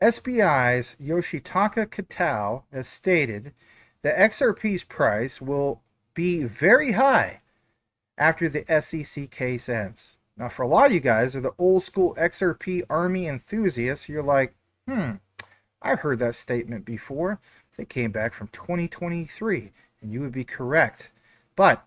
SBI's Yoshitaka Kitao has stated that XRP's price will be very high after the SEC case ends. Now, for a lot of you guys are the old school XRP army enthusiasts, you're like, I've heard that statement before. They came back from 2023, and you would be correct. But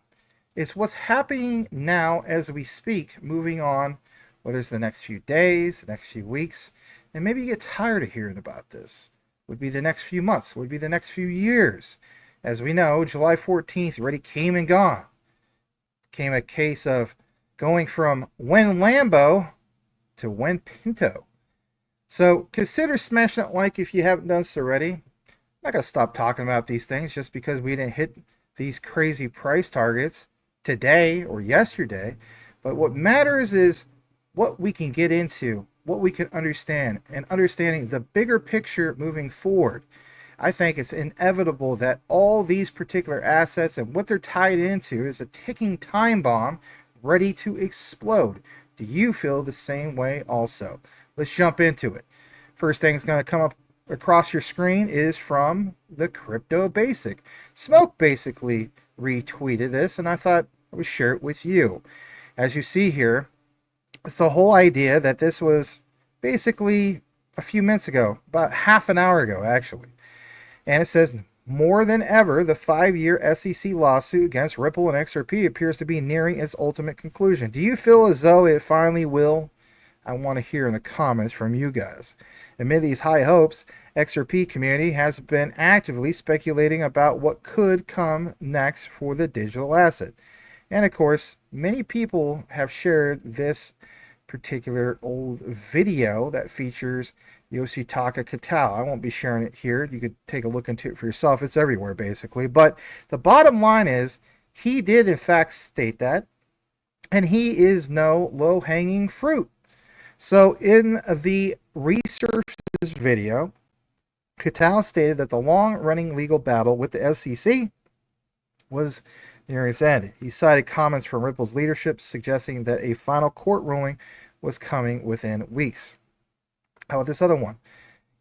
it's what's happening now as we speak, moving on, whether it's the next few days, the next few weeks, and maybe you get tired of hearing about this. Would be the next few months, would be the next few years. As we know, July 14th already came and gone. Came a case of going from when Lambo to when Pinto. So consider smashing that like if you haven't done so already. I'm not going to stop talking about these things just because we didn't hit these crazy price targets today or yesterday. But what matters is what we can get into, what we can understand, and understanding the bigger picture moving forward. I think it's inevitable that all these particular assets and what they're tied into is a ticking time bomb ready to explode. Do you feel the same way also? Let's jump into it. First thing that's going to come up across your screen is from the Crypto Basic. Smoke basically retweeted this, and I thought I would share it with you. As you see here, it's the whole idea that this was basically a few minutes ago, about half an hour ago, actually. And it says, more than ever, the 5-year SEC lawsuit against Ripple and XRP appears to be nearing its ultimate conclusion. Do you feel as though it finally will? I want to hear in the comments from you guys. Amid these high hopes, XRP community has been actively speculating about what could come next for the digital asset. And of course, many people have shared this particular old video that features Yoshitaka Kitao. I won't be sharing it here. You could take a look into it for yourself. It's everywhere, basically. But the bottom line is, he did in fact state that, and he is no low-hanging fruit. So in the research this video, Kitao stated that the long-running legal battle with the SEC was near its end. He cited comments from Ripple's leadership suggesting that a final court ruling was coming within weeks. How about this other one?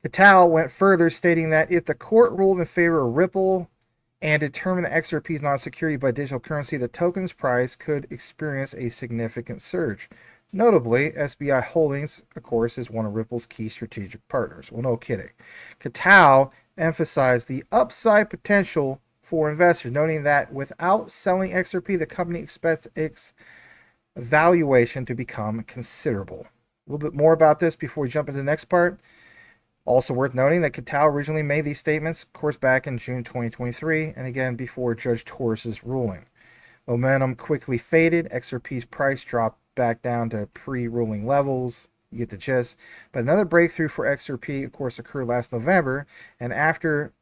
Kitao went further, stating that if the court ruled in favor of Ripple and determined that XRP is not a security but digital currency, the token's price could experience a significant surge. Notably, SBI Holdings, of course, is one of Ripple's key strategic partners. Well, no kidding. Kitao emphasized the upside potential for investors, noting that without selling XRP, the company expects its valuation to become considerable. A little bit more about this before we jump into the next part. Also worth noting that Kitao originally made these statements, of course, back in June 2023, and again before Judge Torres's ruling. Momentum quickly faded. XRP's price dropped back down to pre-ruling levels. You get the gist. But another breakthrough for XRP, of course, occurred last November, and after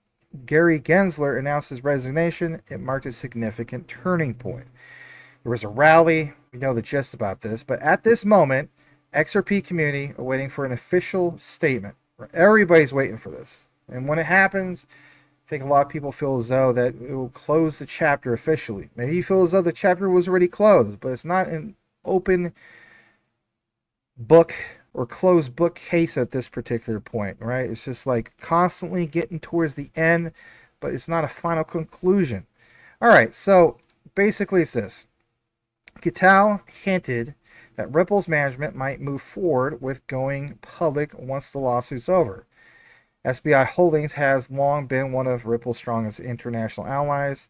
Gary Gensler announced his resignation, it marked a significant turning point. There was a rally. We know the gist about this, but at this moment, XRP community are waiting for an official statement. Everybody's waiting for this. And when it happens, I think a lot of people feel as though that it will close the chapter officially. Maybe you feel as though the chapter was already closed, but it's not an open book or closed book case at this particular point, right? It's just like constantly getting towards the end, but it's not a final conclusion. All right, so basically it's this. Kitao hinted that Ripple's management might move forward with going public once the lawsuit's over. SBI Holdings has long been one of Ripple's strongest international allies,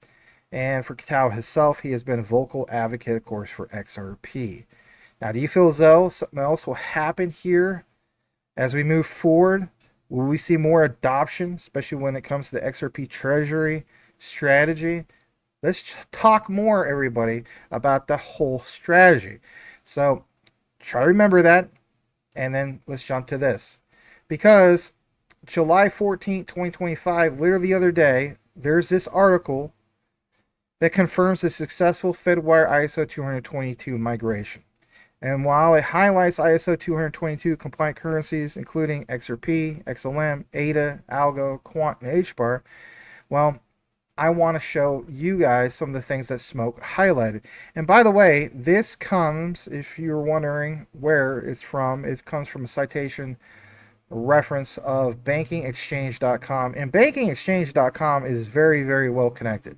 and for Kitao himself, he has been a vocal advocate, of course, for XRP. Now, do you feel as though something else will happen here as we move forward? Will we see more adoption, especially when it comes to the XRP Treasury strategy? Let's talk more, everybody, about the whole strategy. So try to remember that, and then let's jump to this. Because July 14, 2025, literally the other day, there's this article that confirms the successful FedWire ISO 222 migration. And while it highlights ISO 222 compliant currencies, including XRP, XLM, ADA, Algo, Quant, and HBAR, well, I want to show you guys some of the things that Smoke highlighted. And by the way, this comes, if you're wondering where it's from, it comes from a citation reference of bankingexchange.com, and bankingexchange.com is very, very well connected.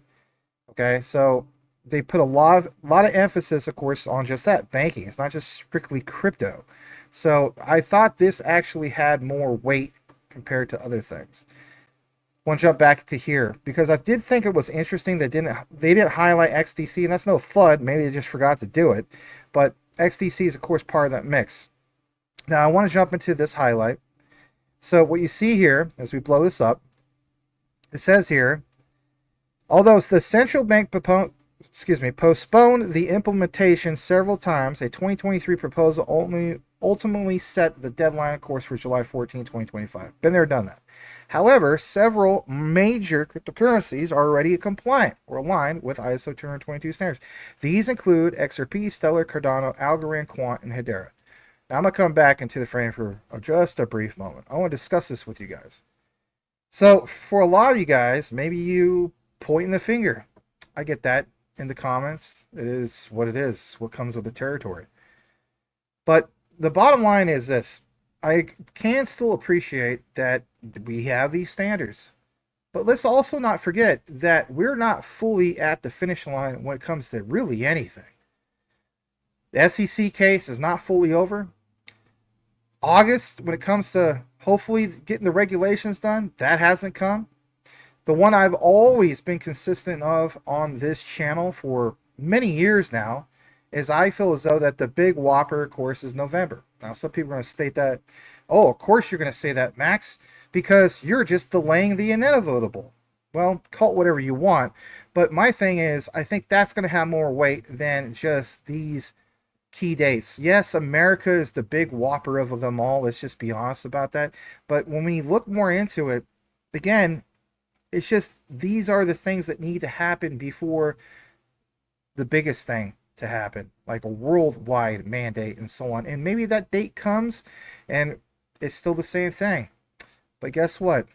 Okay, so they put a lot of emphasis, of course, on just that banking. It's not just strictly crypto. So I thought this actually had more weight compared to other things. I want to jump back to here because I did think it was interesting that they didn't highlight XDC, and that's no FUD. Maybe they just forgot to do it, but XDC is of course part of that mix. Now I want to jump into this highlight. So what you see here as we blow this up, it says here, although the central bank postponed the implementation several times, a 2023 proposal ultimately set the deadline, of course, for July 14, 2025. Been there, done that. However, several major cryptocurrencies are already compliant or aligned with ISO 222 standards. These include XRP, Stellar, Cardano, Algorand, Quant, and Hedera. Now I'm going to come back into the frame for just a brief moment. I want to discuss this with you guys. So for a lot of you guys, maybe you pointing the finger. I get that in the comments. It is what it is, what comes with the territory. But the bottom line is this. I can still appreciate that we have these standards. But let's also not forget that we're not fully at the finish line when it comes to really anything. The SEC case is not fully over. August, when it comes to hopefully getting the regulations done, that hasn't come. The one I've always been consistent of on this channel for many years now is I feel as though that the big whopper, of course, is November. Now, some people are going to state that, oh, of course you're going to say that, Max, because you're just delaying the inevitable. Well, call it whatever you want. But my thing is, I think that's going to have more weight than just these key dates. Yes, America is the big whopper of them all. Let's just be honest about that. But when we look more into it, again, it's just these are the things that need to happen before the biggest thing to happen, like a worldwide mandate and so on. And maybe that date comes and it's still the same thing. But guess what?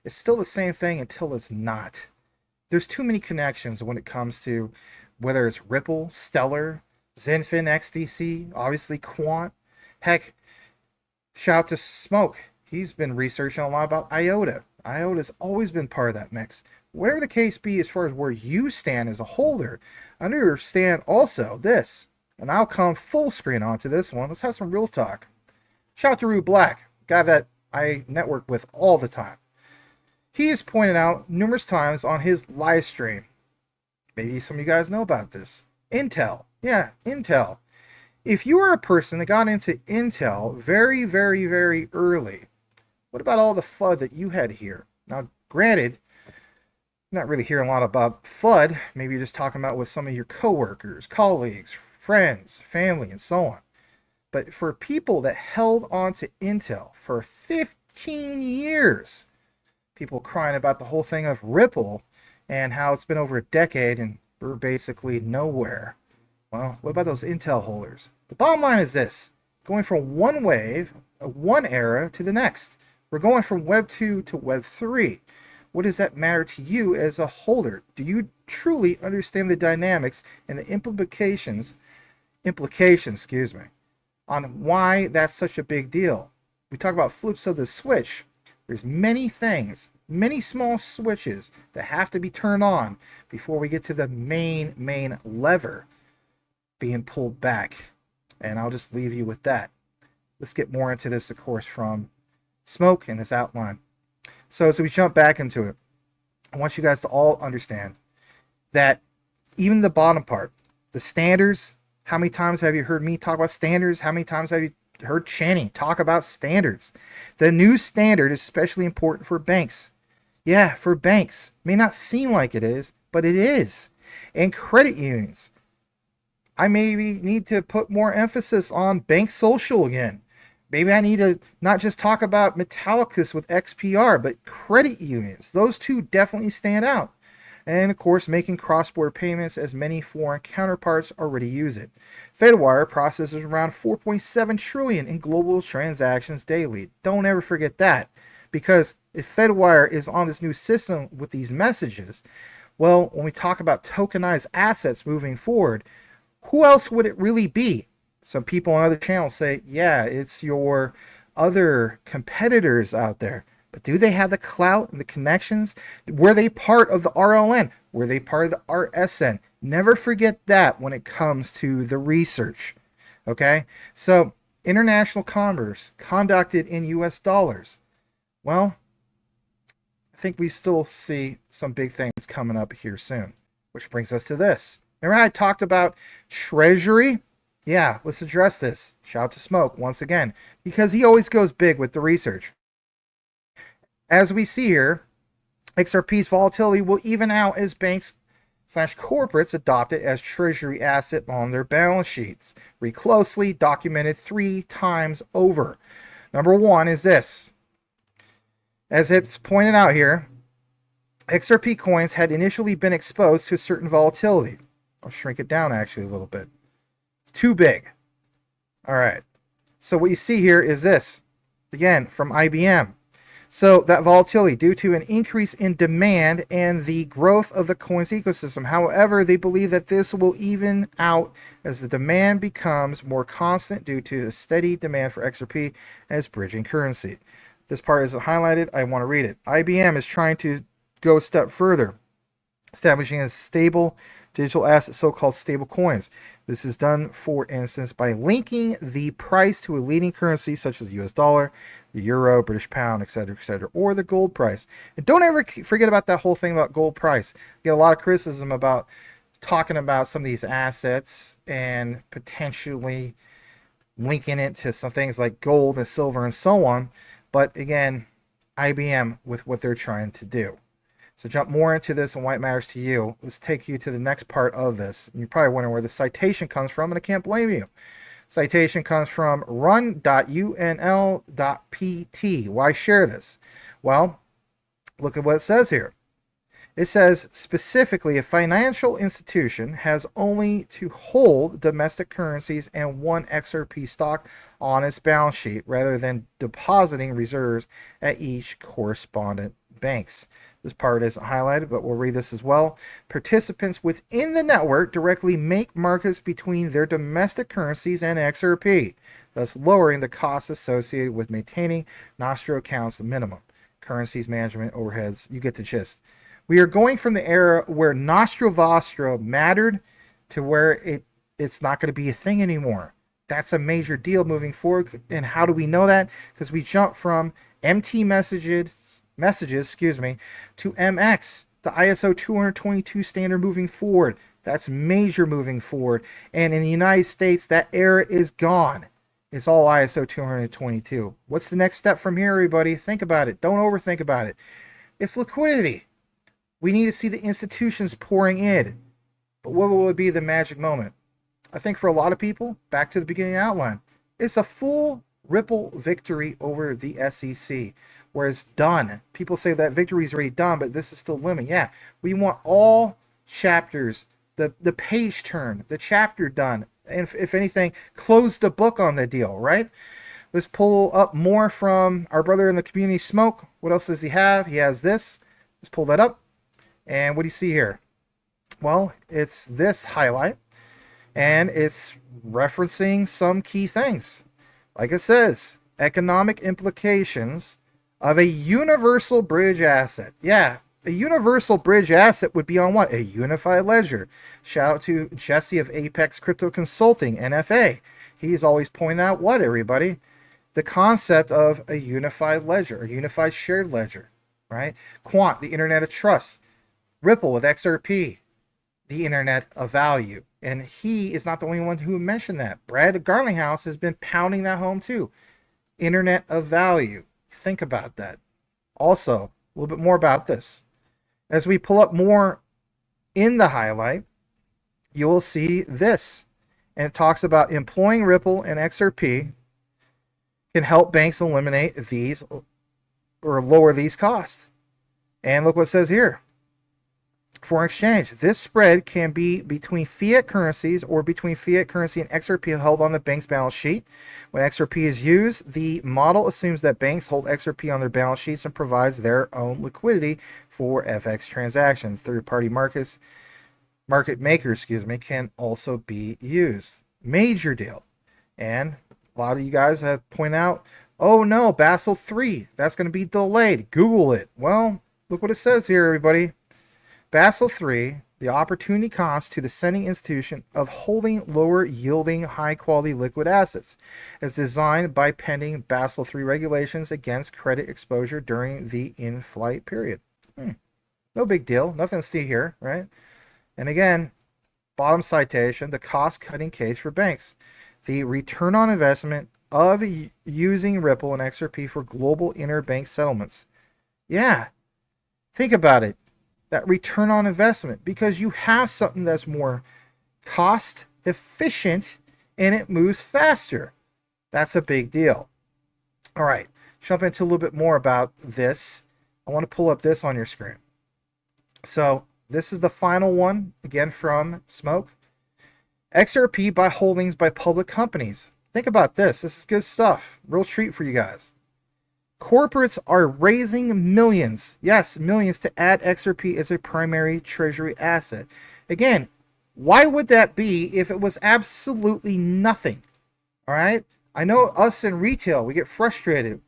It's still the same thing until it's not. There's too many connections when it comes to whether it's Ripple, Stellar, Zenfin, XDC, obviously Quant. Heck, shout out to Smoke. He's been researching a lot about IOTA. IOTA's always been part of that mix. Whatever the case be as far as where you stand as a holder, understand also this, and I'll come full screen onto this one. Let's have some real talk. Shout out to Rue Black, guy that I network with all the time. He has pointed out numerous times on his live stream, maybe some of you guys know about this, Intel. Yeah, Intel. If you are a person that got into Intel very, very, very early, what about all the FUD that you had here? Now, granted, you're not really hearing a lot about FUD. Maybe you're just talking about with some of your coworkers, colleagues, friends, family, and so on. But for people that held on to Intel for 15 years, people crying about the whole thing of Ripple and how it's been over a decade and we're basically nowhere. Well, what about those Intel holders? The bottom line is this. Going from one wave, one era to the next. We're going from Web 2 to Web 3. What does that matter to you as a holder? Do you truly understand the dynamics and the implications, on why that's such a big deal? We talk about flips of the switch. There's many things, many small switches that have to be turned on before we get to the main lever being pulled back. And I'll just leave you with that. Let's get more into this, of course, from Smoke and this outline. So as we jump back into it, I want you guys to all understand that even the bottom part, the standards, how many times have you heard me talk about standards? How many times have you heard Channing talk about standards? The new standard is especially important for banks. Yeah, for banks. May not seem like it is, but it is. And credit unions. I maybe need to put more emphasis on bank social again. Maybe I need to not just talk about Metallicus with XPR, but credit unions. Those two definitely stand out. And of course, making cross-border payments as many foreign counterparts already use it. FedWire processes around 4.7 trillion in global transactions daily. Don't ever forget that. Because if FedWire is on this new system with these messages, well, when we talk about tokenized assets moving forward, who else would it really be? Some people on other channels say, yeah, it's your other competitors out there. But do they have the clout and the connections? Were they part of the RLN? Were they part of the RSN? Never forget that when it comes to the research. Okay? So, international commerce conducted in US dollars. Well, I think we still see some big things coming up here soon. Which brings us to this. Remember how I talked about Treasury? Yeah, let's address this. Shout out to Smoke once again, because he always goes big with the research. As we see here, XRP's volatility will even out as banks / corporates adopt it as treasury asset on their balance sheets. Read closely, documented 3 times over. Number 1 is this. As it's pointed out here, XRP coins had initially been exposed to a certain volatility. I'll shrink it down actually a little bit. It's too big. All right. So what you see here is this. Again, from IBM. So that volatility due to an increase in demand and the growth of the coins ecosystem. However, they believe that this will even out as the demand becomes more constant due to a steady demand for XRP as bridging currency. This part isn't highlighted. I want to read it. IBM is trying to go a step further, establishing a stable digital asset, so-called stable coins. This is done, for instance, by linking the price to a leading currency such as the US dollar, the euro, British pound, etc., or the gold price. And don't ever forget about that whole thing about gold price. You get a lot of criticism about talking about some of these assets and potentially linking it to some things like gold and silver and so on. But again, IBM with what they're trying to do. So jump more into this and why it matters to you. Let's take you to the next part of this. You're probably wondering where the citation comes from, and I can't blame you. Citation comes from run.unl.pt. Why share this? Well, look at what it says here. It says, specifically, a financial institution has only to hold domestic currencies and 1 XRP stock on its balance sheet rather than depositing reserves at each correspondent banks. This part isn't highlighted, but we'll read this as well. Participants within the network directly make markets between their domestic currencies and XRP, thus lowering the costs associated with maintaining nostro accounts minimum. Currencies management overheads, you get the gist. We are going from the era where nostro vostro mattered to where it's not going to be a thing anymore. That's a major deal moving forward. And how do we know that? Because we jump from MT messages, to MX, the ISO 222 standard moving forward. That's major moving forward. And in the United States, that era is gone. It's all ISO 222. What's the next step from here, everybody? Think about it. Don't overthink about it. It's liquidity. We need to see the institutions pouring in. But what will be the magic moment? I think for a lot of people, back to the beginning outline, it's a full Ripple victory over the SEC, where it's done. People say that victory is already done, but this is still looming. Yeah, we want all chapters, the page turn, the chapter done, and if anything, close the book on the deal, right? Let's pull up more from our brother in the community, Smoke. What else does he have? He has this. Let's pull that up. And what do you see here? Well, it's this highlight, and it's referencing some key things. Like it says, economic implications of a universal bridge asset. Yeah, a universal bridge asset would be on what? A unified ledger. Shout out to Jesse of Apex Crypto Consulting, NFA. He's always pointing out what, everybody? The concept of a unified ledger, a unified shared ledger, right? Quant, the Internet of Trust. Ripple with XRP, the Internet of Value. And he is not the only one who mentioned that. Brad Garlinghouse has been pounding that home too. Internet of Value. Think about that. Also, a little bit more about this. As we pull up more in the highlight, you will see this. And it talks about employing Ripple and XRP can help banks eliminate these or lower these costs. And look what it says here. Foreign exchange. This spread can be between fiat currencies or between fiat currency and XRP held on the bank's balance sheet. When XRP is used, the model assumes that banks hold XRP on their balance sheets and provides their own liquidity for FX transactions. Third-party market makers, can also be used. Major deal. And a lot of you guys have pointed out Oh no, Basel III, that's going to be delayed. Google it. Well, look what it says here, everybody. Basel III, the opportunity cost to the sending institution of holding lower yielding high quality liquid assets, as designed by pending Basel III regulations against credit exposure during the in-flight period. No big deal. Nothing to see here, right? And again, bottom citation, the cost-cutting case for banks. The return on investment of using Ripple and XRP for global interbank settlements. Yeah, think about it. That return on investment, because you have something that's more cost efficient and it moves faster. That's a big deal. All right, jump into a little bit more about this. I want to pull up this on your screen. So this is the final one, again from Smoke. XRP by holdings by public companies. Think about this. This is good stuff. Real treat for you guys. Corporates are raising millions, yes, millions, to add XRP as a primary treasury asset. Again, why would that be if it was absolutely nothing? All right? I know us in retail, we get frustrated,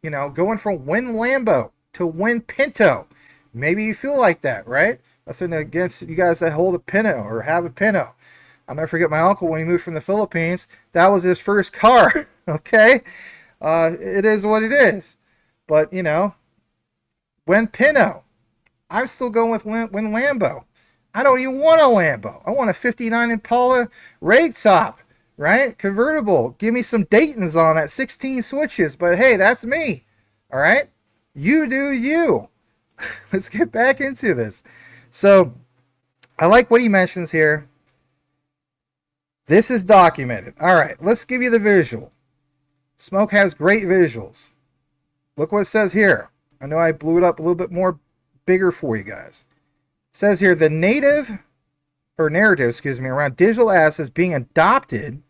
you know, going from win Lambo to win Pinto. Maybe you feel like that, right? Nothing against you guys that hold a Pinto or have a Pinto. I'll never forget my uncle when he moved from the Philippines. That was his first car, okay? It is what it is. But, you know, when Pinto, I'm still going with when Lambo. I don't even want a Lambo. I want a 59 Impala rag top, right? Convertible. Give me some Daytons on it, 16 switches. But hey, that's me, all right? You do you. Let's get back into this. So, I like what he mentions here. This is documented. All right, let's give you the visual. Smoke has great visuals. Look what it says here. I know I blew it up a little bit more bigger for you guys. It says here the narrative around digital assets being adopted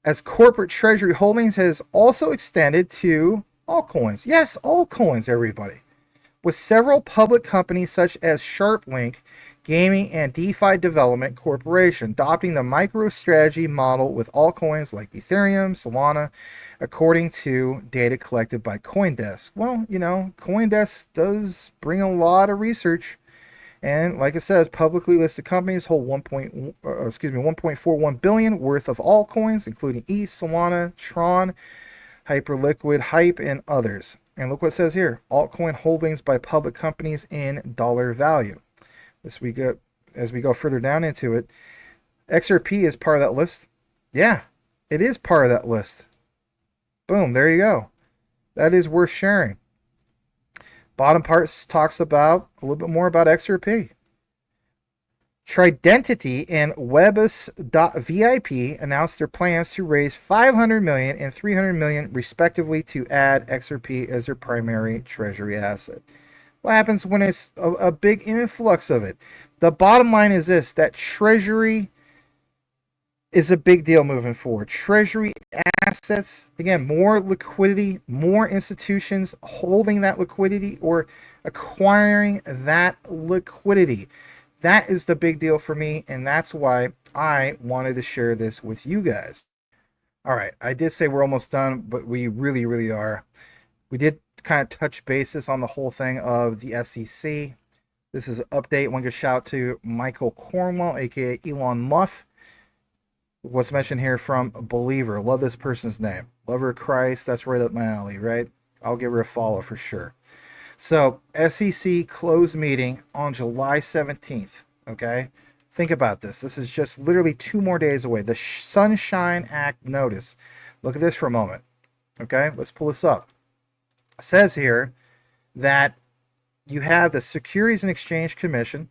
as corporate treasury holdings has also extended to altcoins. Yes, altcoins, everybody. With several public companies such as SharpLink Gaming and DeFi Development Corporation adopting the MicroStrategy model with altcoins like Ethereum, Solana, according to data collected by CoinDesk. Well, you know, CoinDesk does bring a lot of research, and like it says, publicly listed companies hold 1.41 billion worth of altcoins, including ETH, Solana, Tron, Hyperliquid, Hype, and others. And look what it says here: altcoin holdings by public companies in dollar value. As we go further down into it, XRP is part of that list. Yeah, it is part of that list. Boom, there you go. That is worth sharing. Bottom part talks about a little bit more about XRP. Tridentity and Webus.vip announced their plans to raise 500 million and 300 million respectively to add XRP as their primary treasury asset. What happens when it's a big influx of it? The bottom line is this, that treasury is a big deal moving forward. Treasury assets, again, more liquidity, more institutions holding that liquidity or acquiring that liquidity. That is the big deal for me, and that's why I wanted to share this with you guys. All right, I did say we're almost done, but we really, really are. We did kind of touch basis on the whole thing of the SEC. This is an update. I want to give a shout out to Michael Cornwell, aka Elon Muff. What's mentioned here from Believer. Love this person's name. Lover of Christ. That's right up my alley, right? I'll give her a follow for sure. So, SEC closed meeting on July 17th. Okay? Think about this. This is just literally 2 more days away. The Sunshine Act notice. Look at this for a moment. Okay? Let's pull this up. It says here that you have the Securities and Exchange Commission.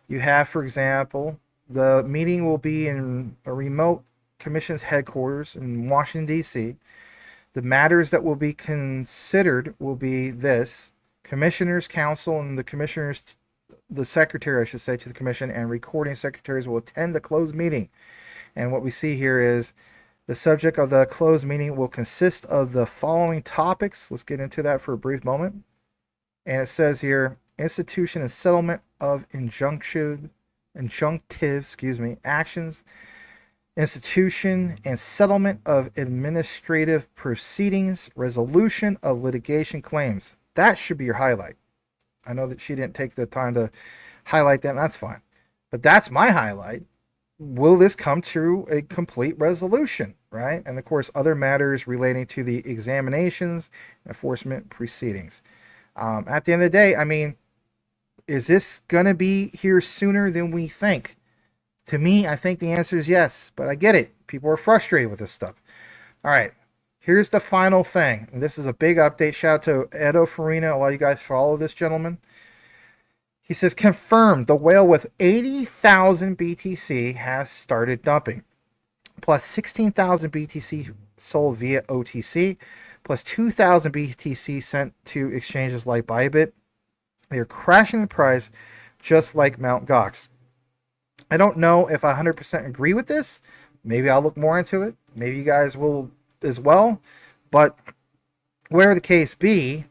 You have, for example, the meeting will be in a remote commission's headquarters in Washington, D.C. The matters that will be considered will be this: Commissioners Council and the secretary, I should say, to the commission, and recording secretaries will attend the closed meeting. And what we see here is the subject of the closed meeting will consist of the following topics. Let's get into that for a brief moment. And it says here, institution and settlement of injunctive actions, institution and settlement of administrative proceedings, resolution of litigation claims. That should be your highlight. I know that she didn't take the time to highlight that. That's fine. But that's my highlight. Will this come to a complete resolution, right? And of course, other matters relating to the examinations, enforcement proceedings. At the end of the day, I mean, is this going to be here sooner than we think? To me, I think the answer is yes, but I get it. People are frustrated with this stuff. All right, here's the final thing. And this is a big update. Shout out to Edo Farina. A lot of you guys follow this gentleman. He says, confirmed, the whale with 80,000 BTC has started dumping. Plus 16,000 BTC sold via OTC. Plus 2,000 BTC sent to exchanges like Bybit. They are crashing the price just like Mt. Gox. I don't know if I 100% agree with this. Maybe I'll look more into it. Maybe you guys will as well. But whatever the case be,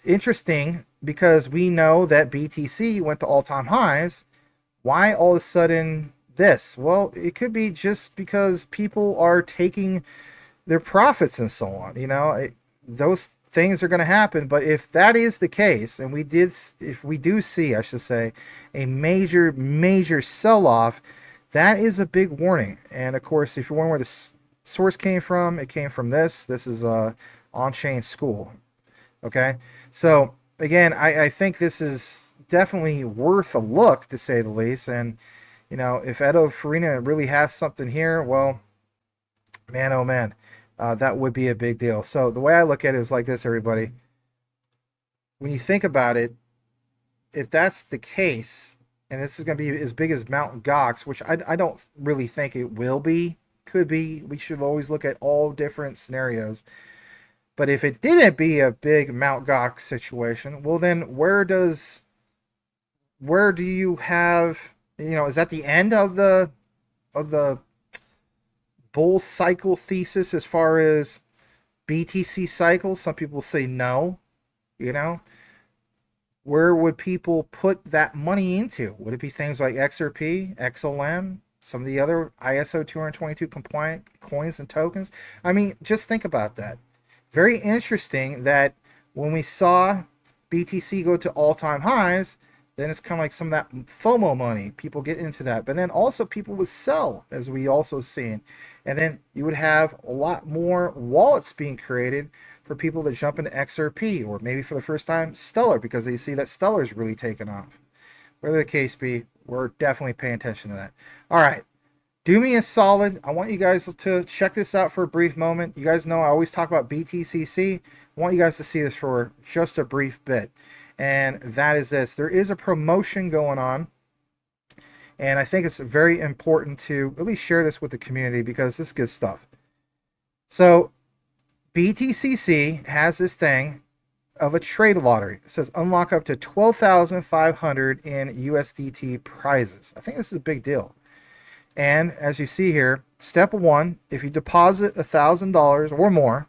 interesting, because we know that BTC went to all-time highs. Why all of a sudden this? Well, it could be just because people are taking their profits and so on. You know, those things are going to happen. But if that is the case, and if we do see, I should say, a major sell-off, that is a big warning. And of course, if you're wondering where the source came from, it came from this. This is On-Chain School. Okay, so again, I think this is definitely worth a look, to say the least. And you know, if Edo Farina really has something here, well, man, oh man, that would be a big deal. So the way I look at it is like this, everybody. When you think about it, if that's the case, and this is going to be as big as Mt. Gox, which I don't really think it will be, could be. We should always look at all different scenarios. But if it didn't be a big Mt. Gox situation, well then where do you have, you know, is that the end of the bull cycle thesis as far as BTC cycles? Some people say no. You know, where would people put that money into? Would it be things like XRP, XLM, some of the other ISO 222 compliant coins and tokens? I mean, just think about that. Very interesting that when we saw BTC go to all-time highs, then it's kind of like some of that FOMO money. People get into that. But then also people would sell, as we also seen. And then you would have a lot more wallets being created for people that jump into XRP, or maybe for the first time Stellar, because they see that Stellar's really taken off. Whatever the case be, we're definitely paying attention to that. All right. Do me a solid. I want you guys to check this out for a brief moment. You guys know I always talk about BTCC. I want you guys to see this for just a brief bit. And that is this. There is a promotion going on. And I think it's very important to at least share this with the community, because this is good stuff. So BTCC has this thing of a trade lottery. It says unlock up to 12,500 in USDT prizes. I think this is a big deal. And as you see here, step one, if you deposit $1,000 or more,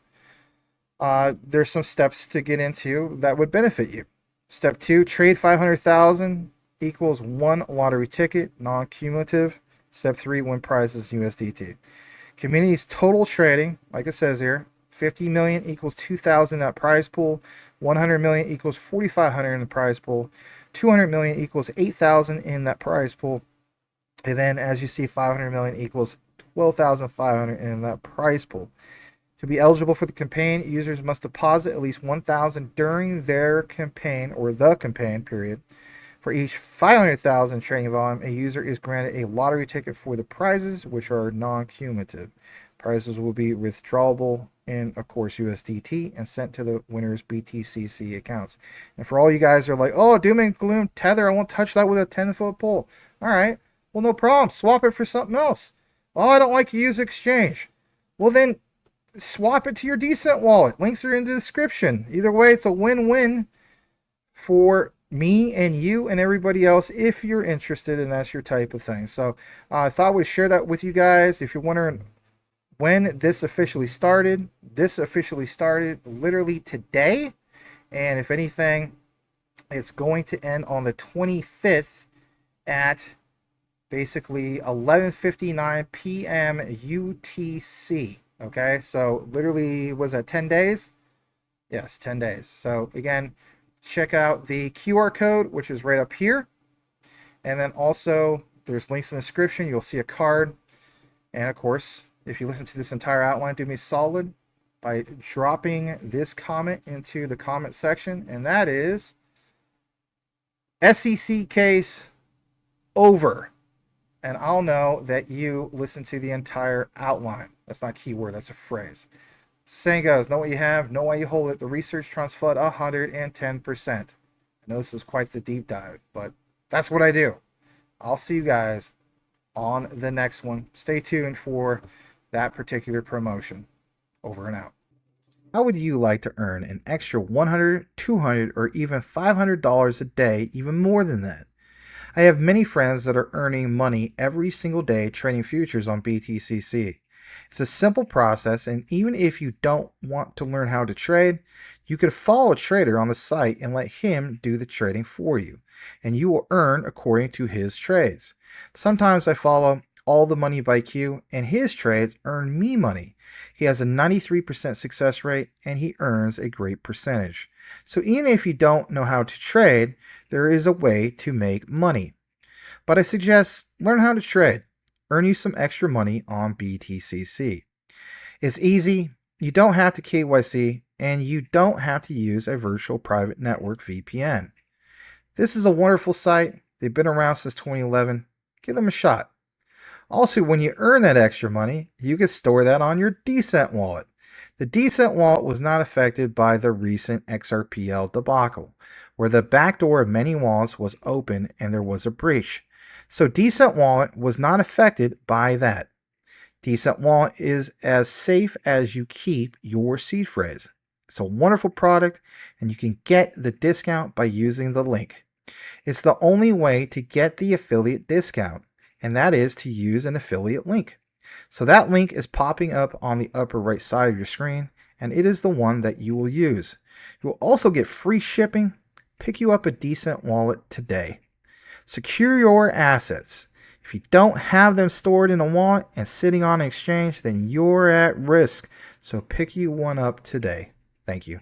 there's some steps to get into that would benefit you. Step two, trade 500,000 equals one lottery ticket, non-cumulative. Step three, win prizes USDT. Community's total trading, like it says here, 50 million equals 2,000 in that prize pool, 100 million equals 4,500 in the prize pool, 200 million equals 8,000 in that prize pool. And then, as you see, 500 million equals 12,500 in that prize pool. To be eligible for the campaign, users must deposit at least 1,000 during their campaign, or the campaign period. For each 500,000 trading volume, a user is granted a lottery ticket for the prizes, which are non-cumulative. Prizes will be withdrawable in, of course, USDT and sent to the winner's BTCC accounts. And for all you guys who are like, oh, doom and gloom Tether, I won't touch that with a 10-foot pole. All right. Well, no problem. Swap it for something else. Oh, I don't like to use exchange. Well, then swap it to your Decent wallet. Links are in the description. Either way, it's a win-win for me and you and everybody else if you're interested and that's your type of thing. So I thought I would share that with you guys. If you're wondering when this officially started literally today. And if anything, it's going to end on the 25th at basically 11:59 p.m. UTC. Okay, so literally, was that 10 days? Yes, 10 days. So again, check out the QR code, which is right up here. And then also, there's links in the description. You'll see a card. And of course, if you listen to this entire outline, do me solid by dropping this comment into the comment section. And that is SEC case over. And I'll know that you listened to the entire outline. That's not a keyword, that's a phrase. Saying goes, know what you have, know why you hold it. The research trumps FUD 110%. I know this is quite the deep dive, but that's what I do. I'll see you guys on the next one. Stay tuned for that particular promotion. Over and out. How would you like to earn an extra $100, $200, or even $500 a day, even more than that? I have many friends that are earning money every single day trading futures on BTCC. It's a simple process, and even if you don't want to learn how to trade, you could follow a trader on the site and let him do the trading for you, and you will earn according to his trades. Sometimes I follow All the Money by Q, and his trades earn me money. He has a 93% success rate, and he earns a great percentage. So even if you don't know how to trade, there is a way to make money. But I suggest learn how to trade. Earn you some extra money on BTCC. It's easy, you don't have to KYC, and you don't have to use a virtual private network VPN. This is a wonderful site. They've been around since 2011. Give them a shot. Also, when you earn that extra money, you can store that on your Decent wallet. The Decent wallet was not affected by the recent XRPL debacle, where the backdoor of many wallets was open and there was a breach. So Decent wallet was not affected by that. Decent wallet is as safe as you keep your seed phrase. It's a wonderful product, and you can get the discount by using the link. It's the only way to get the affiliate discount, and that is to use an affiliate link. So that link is popping up on the upper right side of your screen, and it is the one that you will use. You will also get free shipping. Pick you up a Decent wallet today. Secure your assets. If you don't have them stored in a wallet and sitting on an exchange, then you're at risk. So pick you one up today. Thank you.